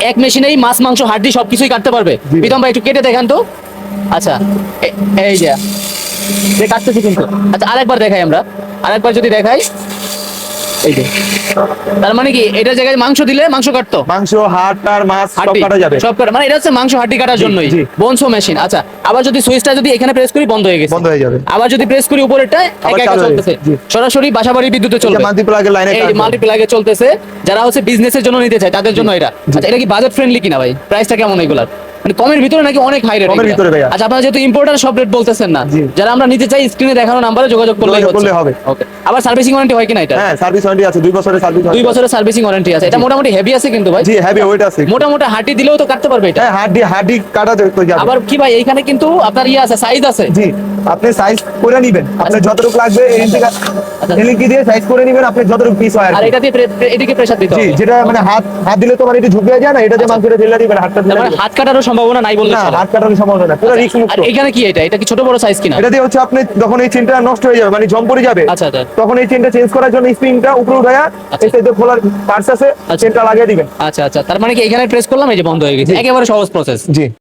এক মেশিনেই মাছ মাংস হাড্ডি সবকিছুই কাটতে পারবে। প্রীতম ভাই একটু কেটে দেখান তো। আচ্ছা এই যে কাটতেছি কিন্তু। আচ্ছা আরেকবার দেখাই আমরা, আরেকবার যদি দেখাই, এই যে তার মানে কি এটার জায়গায় মাংস দিলে মাংস কাটতো, মাংস হাড় টার মাছ সব হাড্ডি কাটা যাবে। সব কাটা, মানে এটা হচ্ছে মাংস হাড্ডি কাটার জন্যই জি। বোনসো মেশিন। আচ্ছা আবার যদি সুইচটা যদি এখানে প্রেস করি বন্ধ হয়ে গেছে, বন্ধ হয়ে যাবে। আবার যদি প্রেস করি উপরেরটা আবার একা একা চালু হয়ে চলতেছে, গেছে। জি। সরাসরি বাসাবাড়ি বিদ্যুতে চলবে। মাল্টিপ্লাগের লাইনে এই মাল্টিপ্লাগে চলতেছে, যারা হচ্ছে বিজনেসের জন্য নিতে চায় তাদের জন্য এটা। আচ্ছা এটা কি বাজেট ফ্রেন্ডলি কিনা ভাই? প্রাইসটা কেমন এগুলার? মানে কমের ভিতরে নাকি অনেক হাই রেট? কমের ভিতরে ভাইয়া। আচ্ছা আপনারা যেহেতু ইম্পোর্টার সব রেট বলতেছেন না, জি। যারা আমরা নিতে চাই স্ক্রিনে দেখানো নাম্বারে যোগাযোগ করলেই করলে হবে। ওকে। আবার সার্ভিসিং ওয়ারেন্টি হয় কিনা এটা? হ্যাঁ সার্ভিস ওয়ারেন্টি আছে, 2 বছরের সার্ভিস। 2 বছরের সার্ভিসিং ওয়ারেন্টি আছে। এটা মোটামুটি হেভি আছে কিন্তু ভাই। জি হেভি ওয়েট আছে। মোটামুটি হাঁটি দিলেও তো কাটতে পারবে এটা। হ্যাঁ হাড্ডি কাটা যাবে। আবার কি ভাই এইখানে কিন্তু আপনার ইয়ে আছে, সাইজ আছে। জি আপনি সাইজ করে নেবেন, আপনার যতটুকু লাগবে এলিঙ্কি দিয়ে সাইজ করে নেবেন, আপনি যতটুকু পিস হয়। আর এটা দিয়ে এদিকে প্রেসার দিতে জি হবে। যেটা মানে হাত দিলে তো মানে একটু ঝুঁকে যায় না, এটা যে মাংসটা ঢেলে দিবেন হাতটা তার দিলে মানে হাত কাটারও সম্ভাবনা নাই বললে না, চলে। হাত কাটার সম্ভাবনা না, পুরো রিস্ক আর মুক্ত। এখানে কি এটা কি ছোট বড় সাইজ কিনা? এটা দিয়ে হচ্ছে আপনি যখন এই চেনটা নষ্ট হয়ে যাবে মানে জম পড়ে যাবে, আচ্ছা আচ্ছা তখন এই চেনটা চেঞ্জ করার জন্য স্প্রিংটা উপরে উঠায়া আচ্ছা। এই সাইডে খোলার পার্টস আছে, আচ্ছা। চেনটা লাগিয়ে দিবেন। আচ্ছা আচ্ছা, তার মানে কি এখানে প্রেস করলাম এই যে বন্ধ হয়ে গেছে, একেবারে সহজ প্রসেস। জি